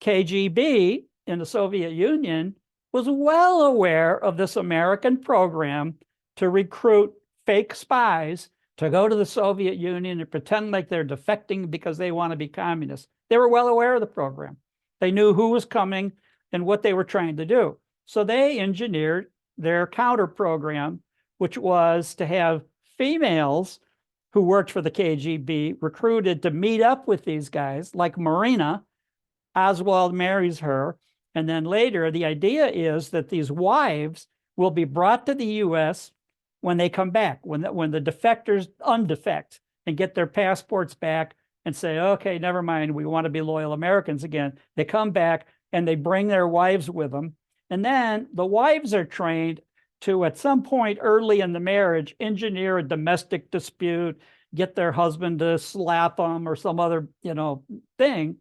KGB in the Soviet Union was well aware of this American program to recruit fake spies to go to the Soviet Union and pretend like they're defecting because they want to be communists. They were well aware of the program. They knew who was coming and what they were trying to do. So they engineered their counter program, which was to have females who worked for the KGB recruited to meet up with these guys, like Marina. Oswald marries her. And then later, the idea is that these wives will be brought to the US when they come back, when the defectors undefect and get their passports back and say, okay, never mind, we want to be loyal Americans again. They come back and they bring their wives with them. And then the wives are trained to, at some point early in the marriage, engineer a domestic dispute, get their husband to slap them or some other, thing,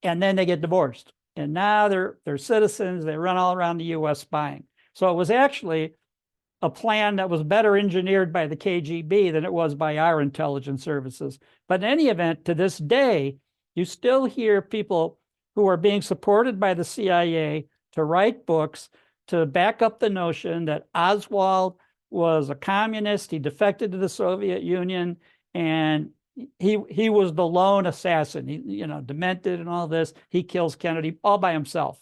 and then they get divorced. And now they're citizens. They run all around the U.S. spying. So it was actually a plan that was better engineered by the KGB than it was by our intelligence services. But in any event, to this day, you still hear people who are being supported by the CIA to write books to back up the notion that Oswald was a communist. He defected to the Soviet Union, and he was the lone assassin. He, demented and all this. He kills Kennedy all by himself.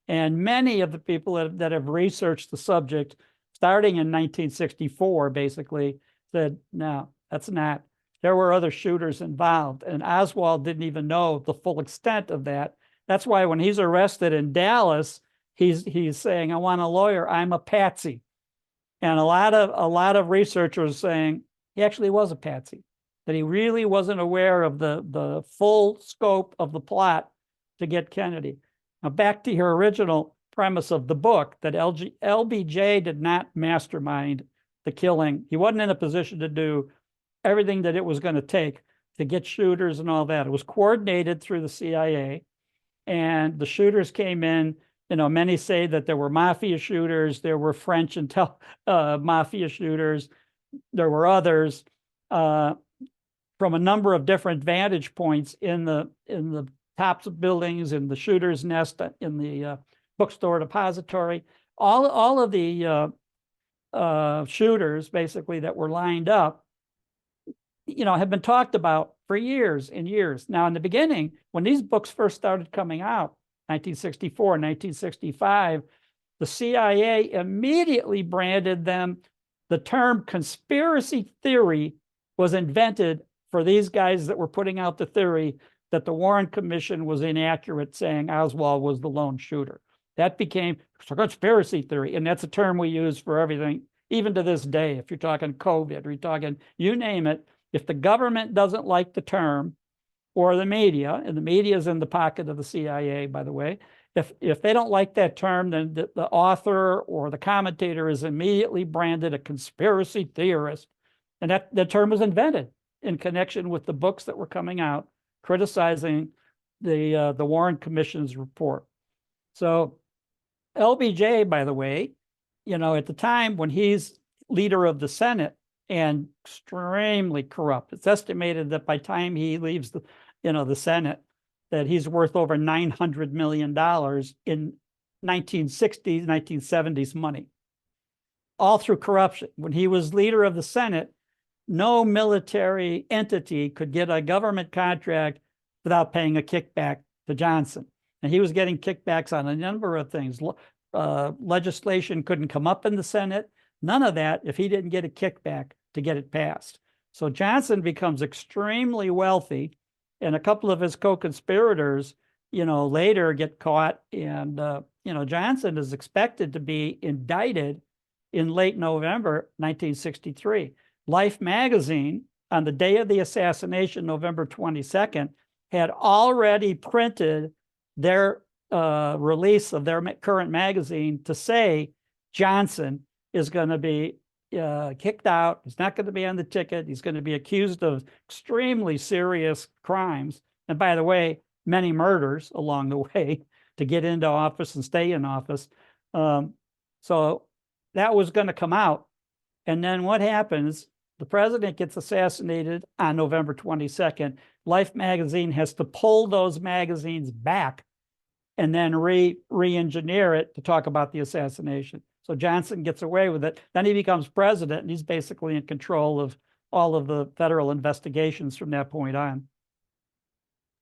And many of the people that have researched the subject, starting in 1964, basically said, no, that's not. There were other shooters involved, and Oswald didn't even know the full extent of that. That's why when he's arrested in Dallas, he's saying, I want a lawyer. I'm a patsy. And a lot of researchers saying he actually was a patsy, that he really wasn't aware of the full scope of the plot to get Kennedy. Now, back to your original premise of the book, that LBJ did not mastermind the killing. He wasn't in a position to do everything that it was going to take to get shooters and all that. It was coordinated through the CIA, and the shooters came in. Many say that there were mafia shooters, there were French mafia shooters, there were others. From a number of different vantage points in the tops of buildings, in the shooter's nest, in the bookstore depository, all of the shooters basically that were lined up, have been talked about for years and years. Now, in the beginning, when these books first started coming out, 1964, 1965, the CIA immediately branded them. The term conspiracy theory was invented for these guys that were putting out the theory that the Warren Commission was inaccurate, saying Oswald was the lone shooter. That became a conspiracy theory, and that's a term we use for everything, even to this day. If you're talking COVID, or you're talking, you name it, if the government doesn't like the term, or the media, and the media is in the pocket of the CIA, by the way, if they don't like that term, then the author or the commentator is immediately branded a conspiracy theorist. And that term was invented in connection with the books that were coming out criticizing the Warren Commission's report. So LBJ, by the way, at the time when he's leader of the Senate and extremely corrupt, it's estimated that by the time he leaves the Senate, that he's worth over $900 million in 1960s, 1970s money, all through corruption. When he was leader of the Senate, no military entity could get a government contract without paying a kickback to Johnson. And he was getting kickbacks on a number of things. Legislation couldn't come up in the Senate. None of that if he didn't get a kickback to get it passed. So Johnson becomes extremely wealthy, and a couple of his co-conspirators, later get caught. And, Johnson is expected to be indicted in late November 1963. Life magazine, on the day of the assassination, November 22nd, had already printed their release of their current magazine to say Johnson is going to be kicked out. He's not going to be on the ticket. He's going to be accused of extremely serious crimes. And by the way, many murders along the way to get into office and stay in office. So that was going to come out. And then what happens? The president gets assassinated on November 22nd. Life magazine has to pull those magazines back and then re-engineer it to talk about the assassination. So Johnson gets away with it. Then he becomes president, and he's basically in control of all of the federal investigations from that point on.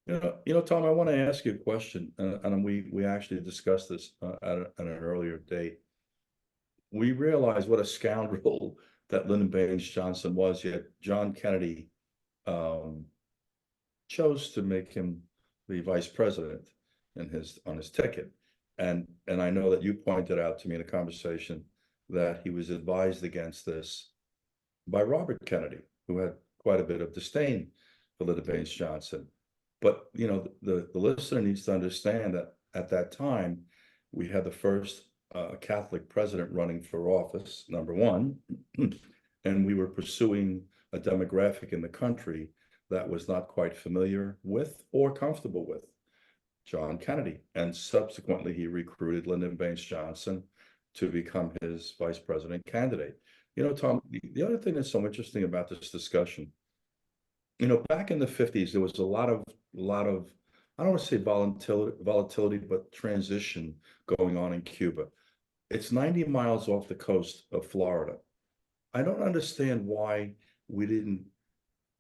Tom, I want to ask you a question, and we actually discussed this at an earlier date. We realize what a scoundrel that Lyndon Baines Johnson was, yet John Kennedy chose to make him the vice president on his ticket. And I know that you pointed out to me in a conversation that he was advised against this by Robert Kennedy, who had quite a bit of disdain for Lyndon Baines Johnson. But the listener needs to understand that at that time, we had the first Catholic president running for office, number one, and we were pursuing a demographic in the country that was not quite familiar with or comfortable with John Kennedy. And subsequently, he recruited Lyndon Baines Johnson to become his vice president candidate. Tom, the other thing that's so interesting about this discussion, back in the 50s, there was a lot of, I don't want to say volatility, but transition going on in Cuba. It's 90 miles off the coast of Florida. I don't understand why we didn't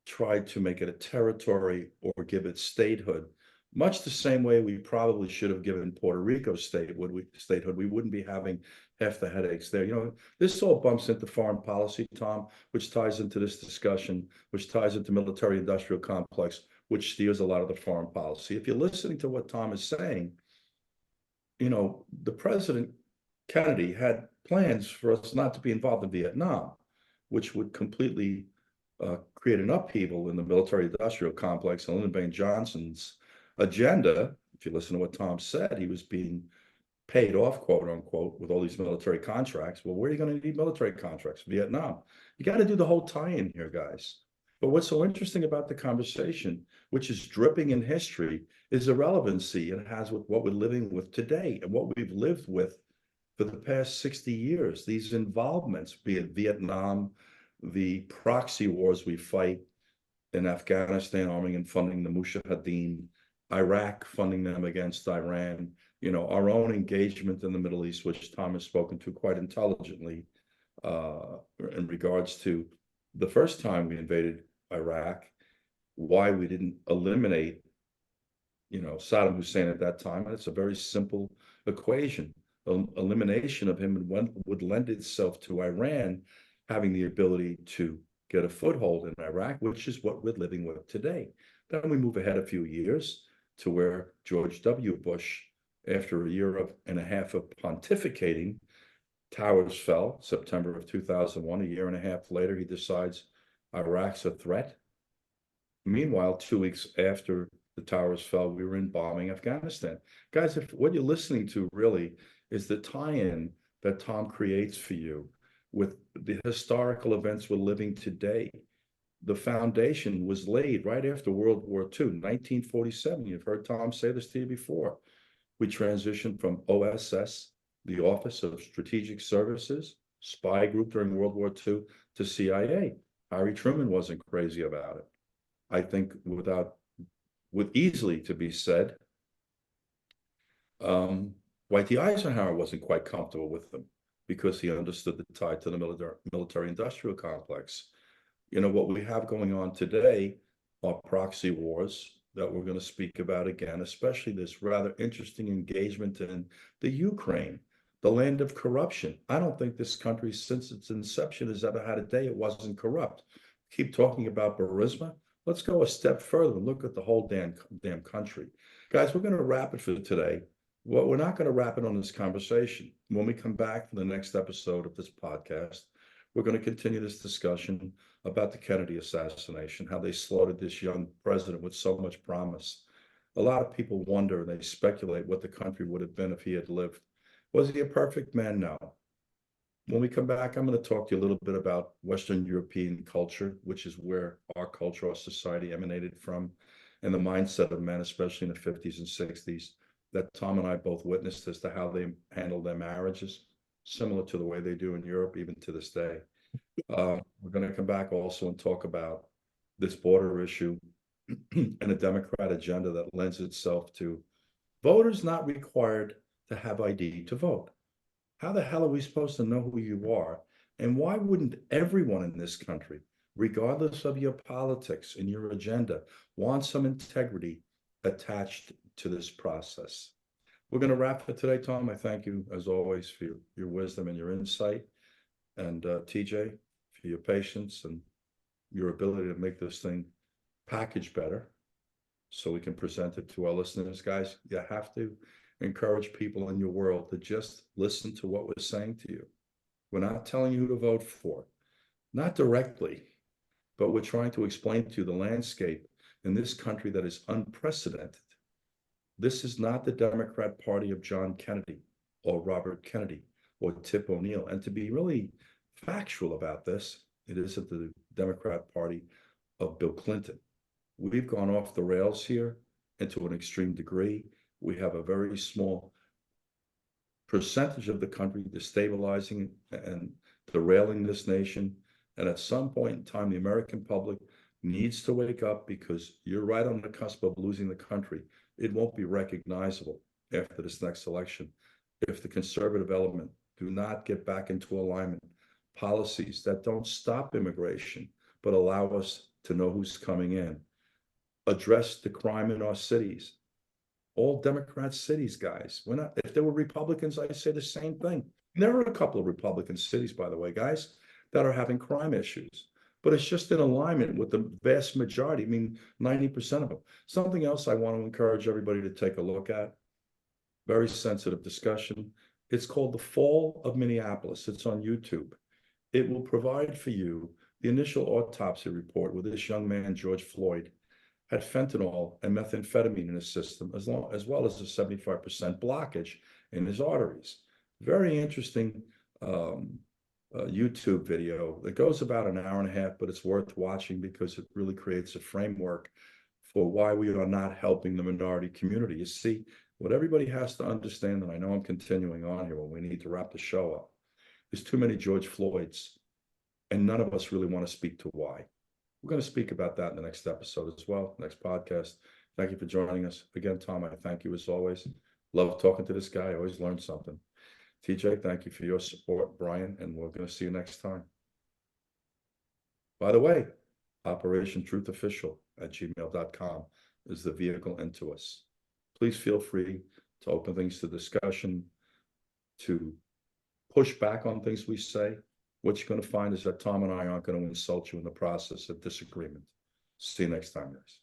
try to make it a territory or give it statehood, much the same way we probably should have given Puerto Rico statehood. We wouldn't be having half the headaches there. This all bumps into foreign policy, Tom, which ties into this discussion, which ties into military-industrial complex, which steers a lot of the foreign policy. If you're listening to what Tom is saying, the President Kennedy had plans for us not to be involved in Vietnam, which would completely create an upheaval in the military-industrial complex. And Lyndon Baines Johnson's agenda, if you listen to what Tom said, he was being paid off, quote unquote, with all these military contracts. Well, where are you going to need military contracts? Vietnam. You got to do the whole tie-in here, guys. But what's so interesting about the conversation, which is dripping in history, is the relevancy it has with what we're living with today and what we've lived with for the past 60 years. These involvements, be it Vietnam, the proxy wars we fight in Afghanistan, arming and funding the Mujahideen, Iraq, funding them against Iran, our own engagement in the Middle East, which Tom has spoken to quite intelligently in regards to the first time we invaded Iraq, why we didn't eliminate, Saddam Hussein at that time. And it's a very simple equation. Elimination of him would lend itself to Iran having the ability to get a foothold in Iraq, which is what we're living with today. Then we move ahead a few years to where George W. Bush, after a year and a half of pontificating, towers fell, September of 2001. A year and a half later, he decides Iraq's a threat. Meanwhile, 2 weeks after the towers fell, we were in bombing Afghanistan. Guys, if what you're listening to really is the tie-in that Tom creates for you with the historical events we're living today. The foundation was laid right after World War II, 1947. You've heard Tom say this to you before. We transitioned from OSS, the Office of Strategic Services, spy group during World War II, to CIA. Harry Truman wasn't crazy about it. I think with easily to be said, Dwight D. Eisenhower wasn't quite comfortable with them because he understood the tie to the military-industrial complex. What we have going on today are proxy wars that we're going to speak about again, especially this rather interesting engagement in the Ukraine, the land of corruption. I don't think this country, since its inception, has ever had a day it wasn't corrupt. Keep talking about Burisma. Let's go a step further and look at the whole damn country. Guys, we're going to wrap it for today. Well, we're not going to wrap it on this conversation. When we come back for the next episode of this podcast, we're going to continue this discussion about the Kennedy assassination, how they slaughtered this young president with so much promise. A lot of people wonder and they speculate what the country would have been if he had lived. Was he a perfect man? No. When we come back, I'm going to talk to you a little bit about Western European culture, which is where our culture, our society emanated from, and the mindset of men, especially in the 50s and 60s, that Tom and I both witnessed as to how they handled their marriages, similar to the way they do in Europe, even to this day. We're going to come back also and talk about this border issue and a Democrat agenda that lends itself to voters not required to have ID to vote. How the hell are we supposed to know who you are? And why wouldn't everyone in this country, regardless of your politics and your agenda, want some integrity attached to this process. We're going to wrap it today, Tom. I thank you, as always, for your wisdom and your insight. And TJ, for your patience and your ability to make this thing package better so we can present it to our listeners. Guys, you have to encourage people in your world to just listen to what we're saying to you. We're not telling you who to vote for, not directly, but we're trying to explain to you the landscape in this country that is unprecedented. This is not the Democrat Party of John Kennedy or Robert Kennedy or Tip O'Neill. And to be really factual about this, it isn't the Democrat Party of Bill Clinton. We've gone off the rails here and to an extreme degree. We have a very small percentage of the country destabilizing and derailing this nation. And at some point in time, the American public needs to wake up, because you're right on the cusp of losing the country. It won't be recognizable after this next election if the conservative element do not get back into alignment. Policies that don't stop immigration, but allow us to know who's coming in. Address the crime in our cities. All Democrat cities, guys. We're not, if there were Republicans, I'd say the same thing. There are a couple of Republican cities, by the way, guys, that are having crime issues, but it's just in alignment with the vast majority. I mean, 90% of them. Something else I want to encourage everybody to take a look at. Very sensitive discussion. It's called The Fall of Minneapolis. It's on YouTube. It will provide for you the initial autopsy report where this young man, George Floyd, had fentanyl and methamphetamine in his system, as well as a 75% blockage in his arteries. Very interesting YouTube video. It goes about an hour and a half, but it's worth watching because it really creates a framework for why we are not helping the minority community. You see, what everybody has to understand, and I know I'm continuing on here when we need to wrap the show up, there's too many George Floyds, and none of us really want to speak to why. We're going to speak about that in the next episode as well, next podcast. Thank you for joining us. Again, Tom, I thank you as always. Love talking to this guy. I always learn something. TJ, thank you for your support, Brian, and we're going to see you next time. By the way, OperationTruthOfficial@gmail.com is the vehicle into us. Please feel free to open things to discussion, to push back on things we say. What you're going to find is that Tom and I aren't going to insult you in the process of disagreement. See you next time, guys.